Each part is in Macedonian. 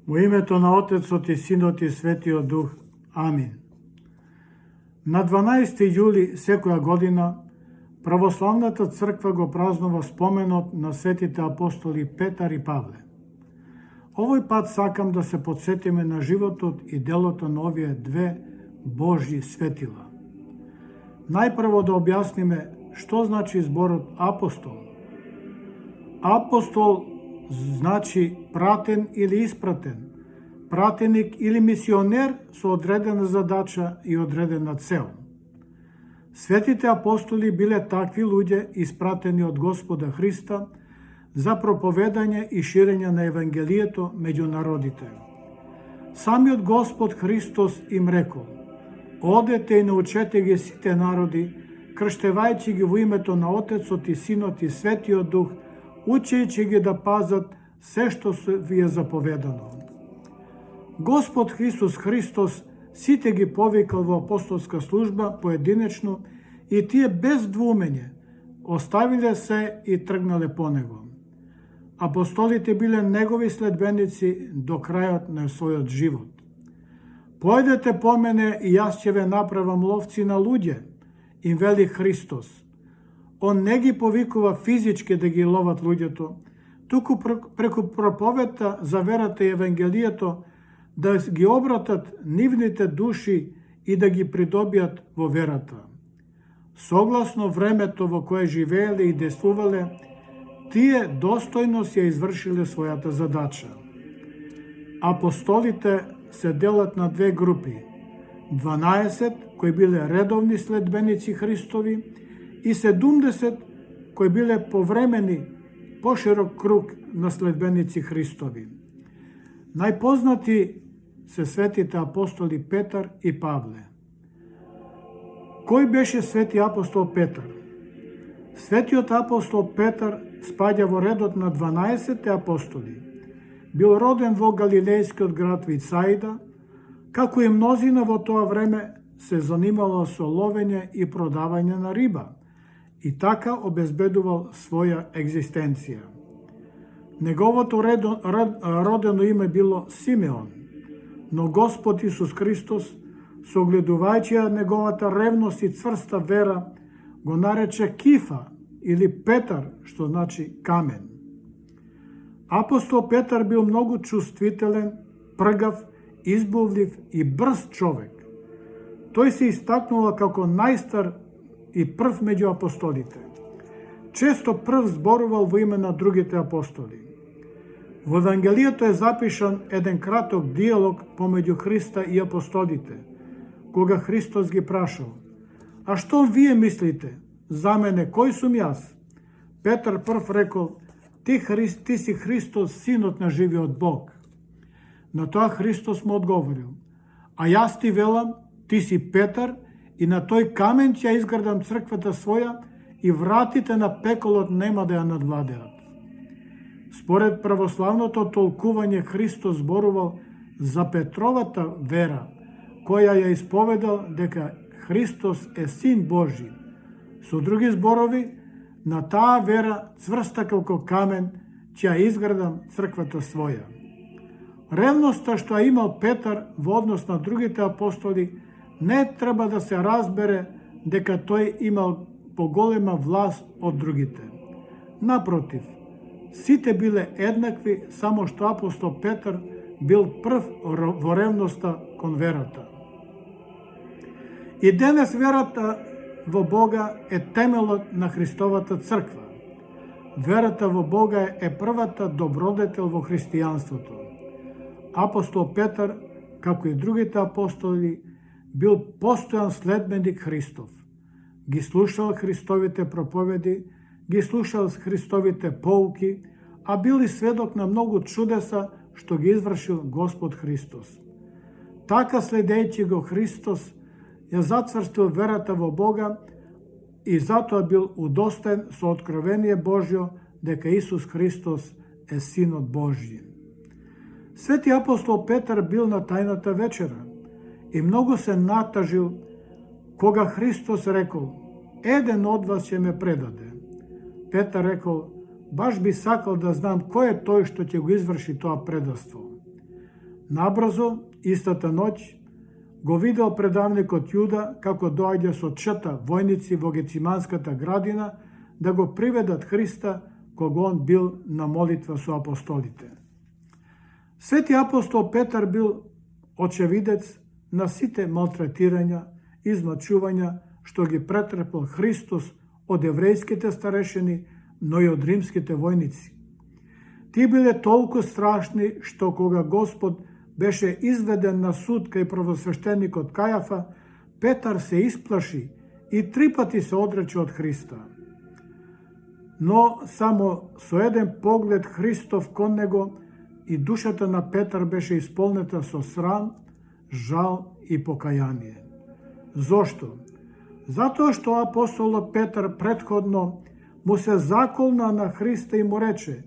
Во името на Отецот и Синот и Светиот Дух. Амин. На 12. јули секоја година Православната црква го празнува споменот на светите апостоли Петар и Павле. Овој пат сакам да се подсетиме на животот и делото на овие две Божји светила. Најпрво да објасниме што значи зборот апостол. Апостол значи пратен или испратен, пратеник или мисионер со одредена задача и одредена цел. Светите апостоли биле такви луѓе испратени од Господа Христа за проповедање и ширење на Евангелието меѓу народите. Самиот Господ Христос им рекол: "Одете и научете ги сите народи, крштевајќи ги во името на Отецот и Синот и Светиот Дух, учејќи ги да пазат се што ви е заповедано." Господ Исус Христос сите ги повикал во апостолска служба поединечно и тие без двумење оставиле се и тргнале по него. Апостолите биле негови следбеници до крајот на својот живот. "Појдете по мене и јас ќе ве направам ловци на луѓе", им вели Христос. Он не ги повикува физички да ги ловат луѓето, туку преку проповедта за верата и Евангелието да ги обратат нивните души и да ги придобијат во верата. Согласно времето во кое живееле и действувале, тие достојно си ја извршиле својата задача. Апостолите се делат на две групи: 12 кои биле редовни следбеници Христови и 70 кои биле повремени, поширок круг на следбеници Христови. Најпознати се светите апостоли Петар и Павле. Кој беше свети апостол Петар? Светиот апостол Петар спаѓа во редот на 12 апостоли. Бил роден во галилејскиот град Вицаида, како и мнозина во тоа време се занимала со ловење и продавање на риба и така обезбедувал своја екзистенција. Неговото родено име било Симеон, но Господ Исус Христос, согледувајќи неговата ревност и цврста вера, го нарече Кифа или Петар, што значи камен. Апостол Петар бил многу чувствителен, пргав, избувлив и брз човек. Тој се истакнува како најстар и прв меѓу апостолите. Често прв зборувал во име на другите апостоли. Во Евангелието е запишан еден краток диалог помеѓу Христа и апостолите, кога Христос ги прашал: "А што вие мислите? За мене кој сум јас?" Петар прв рекол: Ти си Христос, Синот на живиот Бог." На тоа Христос му одговорил: "А јас ти велам, ти си Петар, и на тој камен ќе изградам црквата своја, и вратите на пеколот нема да ја надвладеат." Според православното толкување, Христос зборувал за Петровата вера, која ја исповедал дека Христос е Син Божи. Со други зборови, на таа вера, цврста како камен, ќе ја изградам црквата своја. Ревноста што ја имал Петар во однос на другите апостоли не треба да се разбере дека тој имал поголема власт од другите. Напротив, сите биле еднакви, само што апостол Петар бил прв во ревноста кон верата. И денес верата во Бога е темелот на Христовата црква. Верата во Бога е првата добродетел во христијанството. Апостол Петар, како и другите апостоли, бил постојан следбеник Христов. Ги слушал Христовите проповеди, ги слушал Христовите поуки, а бил и сведок на многу чудеса што ги извршил Господ Христос. Така следејќи го Христос, ја зацврстил верата во Бога и затоа бил удостоен со откровение Божјо дека Исус Христос е Синот Божји. Свети апостол Петар бил на тајната вечера и многу се натажил кога Христос рекол: "Еден од вас ќе ме предаде." Петар рекол: "Баш би сакал да знам кој е тој што ќе го изврши тоа предавство." Набрзо, истата ноќ, го видел предавникот Јуда како доаѓа со чета војници во Гециманската градина да го приведат Христа кога он бил на молитва со апостолите. Свети апостол Петар бил очевидец на сите малтретирања и измачувања што ги претрпел Христос од еврејските старешини, но и од римските војници. Тие биле толку страшни што кога Господ беше изведен на суд кај првосвештеникот Кајафа, Петар се исплаши и 3 пати се одрече од Христа. Но само со еден поглед Христов кон него и душата на Петар беше исполнета со срам, жал и покаяние. Зошто? Затоа што апостолот Петар предходно му се заколна на Христа и му рече: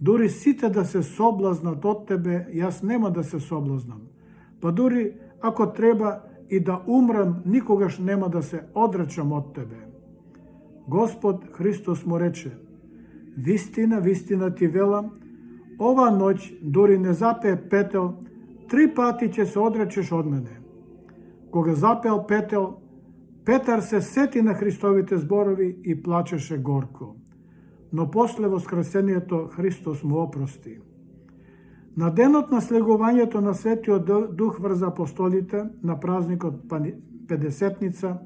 дури сите да се соблазнат од тебе, јас нема да се соблазнам. Па дури ако треба и да умрам, никогаш нема да се одречам од тебе. Господ Христос му рече: вистина, вистина ти велам, ова ноќ, дури не запее петел, 3 пати ќе се одречеш од мене. Кога запел петел, Петар се сети на Христовите зборови и плачеше горко. Но после воскресението Христос му опрости. На денот на слегувањето на Светиот Дух врз апостолите, на празникот Педесетница,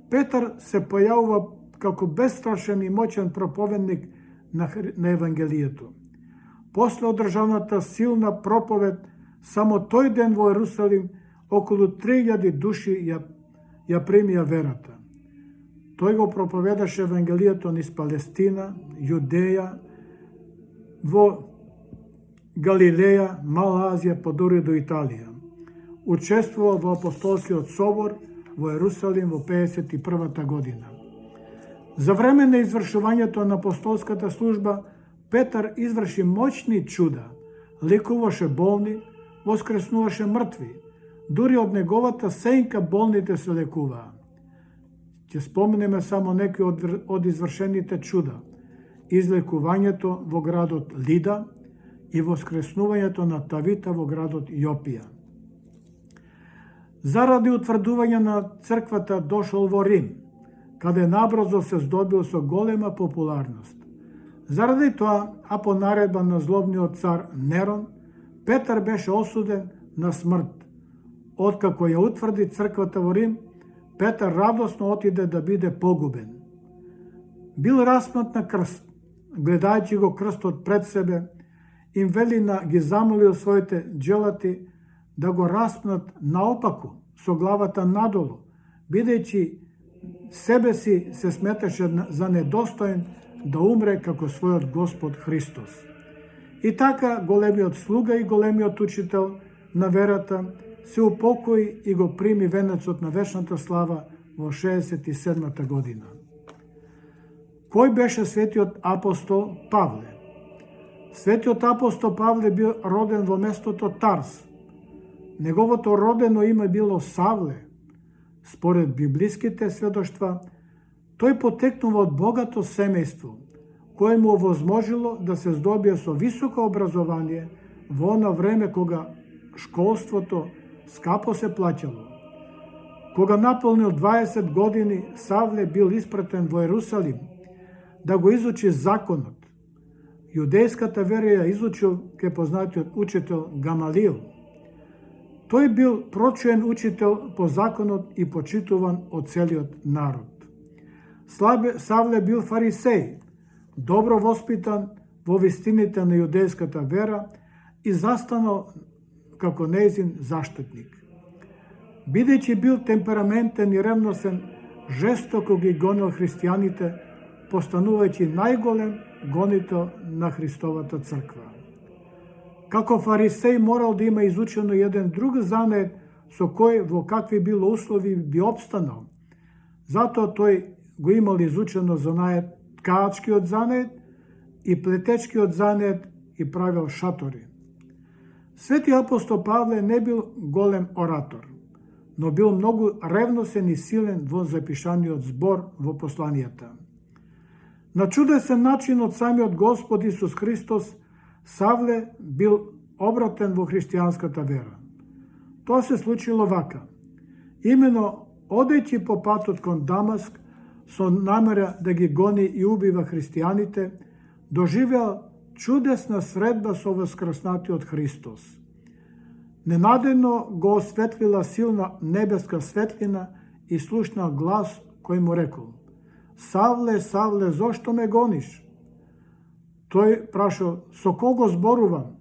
Петар се појавува како бестрашен и моćен проповедник на Евангелието. После одржаната силна проповед, само тој ден во Ерусалим околу 3000 души ја примија верата. Тој го проповедаше Евангелието низ Палестина, Јудеја, во Галилеја, Мала Азија, па дури до Италија. Учествувал во Апостолскиот собор во Ерусалим во 51 година. За време на извршувањето на апостолската служба, Петар изврши моćни чуда, лекуваше болни, воскреснуваше мртви. Дури од неговата сенка болните се лекуваа. Ќе споменеме само некои од извршените чуда: излекувањето во градот Лида и воскреснувањето на Тавита во градот Јопија. Заради утврдување на црквата дошол во Рим, каде набрзо се здобил со голема популарност. Заради тоа, а по наредба на злобниот цар Нерон, Петар беше осуден на смрт. Откако ја утврди црквата во Рим, Петар радосно отиде да биде погубен. Бил распнат на крст. Гледајќи го крстот пред себе, им вели ги замолил своите джелати да го распнат наопаку, со главата надолу, бидејќи себе си се сметаше за недостоен да умре како својот Господ Христос. И така големиот слуга и големиот учител на верата се упокои и го прими венецот на вечната слава во 67 година. Кој беше светиот апостол Павле? Светиот апостол Павле бил роден во местото Тарс. Неговото родено име било Савле. Според библиските сведоштва, тој потекнува од богато семејство, кое му овозможило да се здобие со високо образование во она време кога школството скапо се плаќало. Кога наполнил 20 години, Савле бил испратен во Ерусалим да го изучи законот. Јудејската вера ја изучил ке познатиот учител Гамалиил. Тој бил прочуен учител по законот и почитуван од целиот народ. Савле бил фарисеј, добро воспитан во вистините на јудејската вера и застанал како нејзин заштитник. Бидејќи бил темпераментен и ревносен, жестоко ги гонил христијаните, постанувајќи најголем гонител на Христовата црква. Како фарисеј морал да има изучено еден друг занет со кој во какви било услови би обстанал. Затоа тој го имал изучено занет, ткаачкиот занет и плетечкиот занет и правил шатори. Свети апостол Павле не бил голем оратор, но бил многу ревносен и силен во запишаниот збор во посланијата. На чудесен начин од самиот Господ Исус Христос, Савле бил обратен во христијанската вера. Тоа се случило вака. Имено, одејќи по патот кон Дамаск, со намера да ги гони и убива христијаните, доживеал чудесна средба со воскреснатиот Христос. Ненадејно го осветлила силна небеска светлина и слушнал глас кој му рекол: Савле, Савле, зошто ме гониш? Тој прашал: со кого зборувам?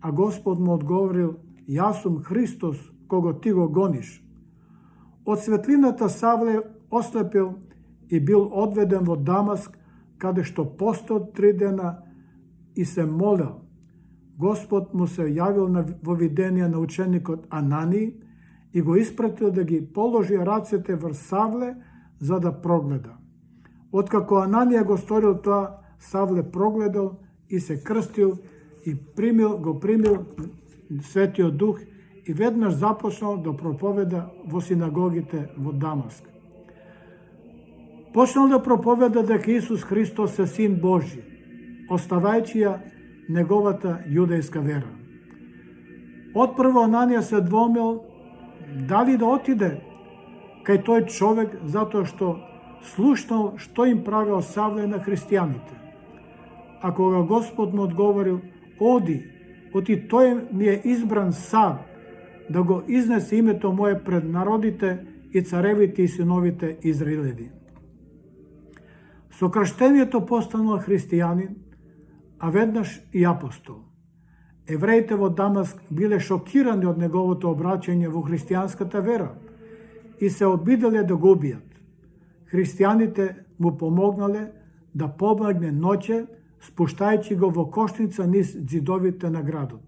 А Господ му одговорил: јас сум Христос, кого ти го гониш. Од светлината Савле ослепил и бил одведен во Дамаск, каде што постоел 3 дена и се молел. Господ му се јавил во видение на ученикот Ананија и го испратил да ги положи рацете врз Савле за да прогледа. Откако Ананија го сторил тоа, Савле прогледал и се крстил и го примил Светиот Дух и веднаш започнал да проповеда во синагогите во Дамаск. Почнал да проповеда дека Исус Христос е Син Божи, оставајќи ја неговата јудејска вера. Отпрво Ананија се двомил дали да отиде кај тој човек, затоа што слушнал што им правил Савле на христијаните. А кога Господ му одговорил: оти тој ми е избран сад да го изнесе името мое пред народите и царевите и синовите Израилеви. Со крштението постанал христијанин, а веднаш и апостол. Евреите во Дамаск биле шокирани од неговото обраќање во христијанската вера и се обиделе да го убијат. Христијаните му помогнале да побегне ноќе, спуштајќи го во кошница низ ѕидовите на градот.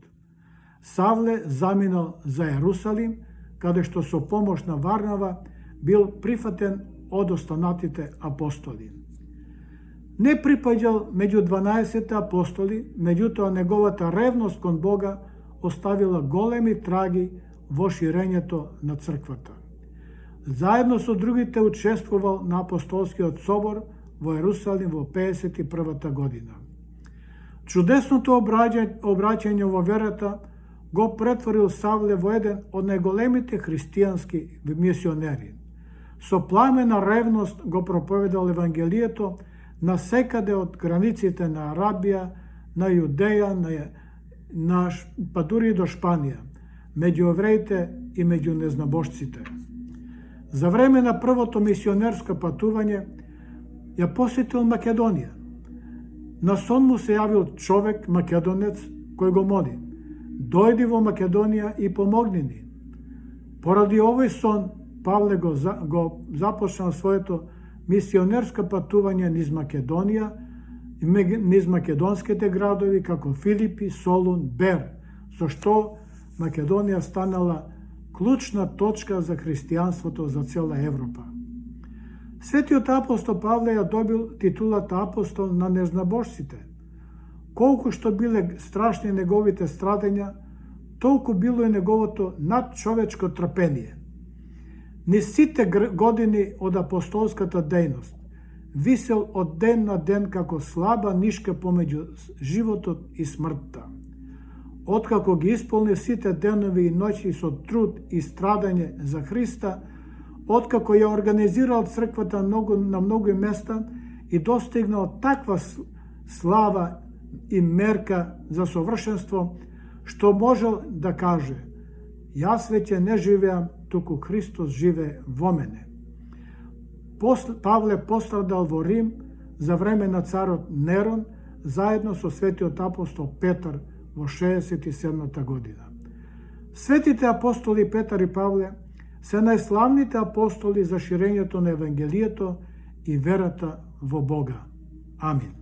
Савле заминал за Ерусалим, каде што со помош на Варнава бил прифатен од останатите апостоли. Не припаѓал меѓу 12 апостоли, меѓутоа неговата ревност кон Бога оставила големи траги во ширењето на црквата. Заедно со другите учествувал на апостолскиот собор во Ерусалим во 51 година. Чудесното обраќање во верата го претворил Савле во еден од најголемите христијански мисионери. Со пламена ревност го проповедал Евангелието насекаде од границите на Арабија, на Јудеја, па дури и до Шпанија, меѓу евреите и меѓу незнабожците. За време на првото мисионерско патување ја посетил Македонија. На сон му се јавил човек, македонец, кој го моли: дојди во Македонија и помогни ни. Поради овој сон, Павле го започнал своето мисионерско патување низ Македонија, низ македонските градови како Филипи, Солун, Бер, со што Македонија станала клучна точка за христијанството за цела Европа. Светиот апостол Павле ја добил титулата апостол на незнабожците. Колку што биле страшни неговите страдања, толку било и неговото надчовечко трпение. Низ сите години од апостолската дејност висел од ден на ден како слаба нишка помеѓу животот и смртта. Откако ги исполни сите денови и ноќи со труд и страдање за Христа, откако ја организирал црквата на многу места и достигнал таква слава и мерка за совршенство, што можел да каже: јас веќе не живеам, туку Христос живее во мене. Павле пострадал во Рим за време на царот Нерон, заедно со светиот апостол Петар во 67 година. Светите апостоли Петар и Павле се најславните апостоли за ширењето на Евангелието и верата во Бога. Амин.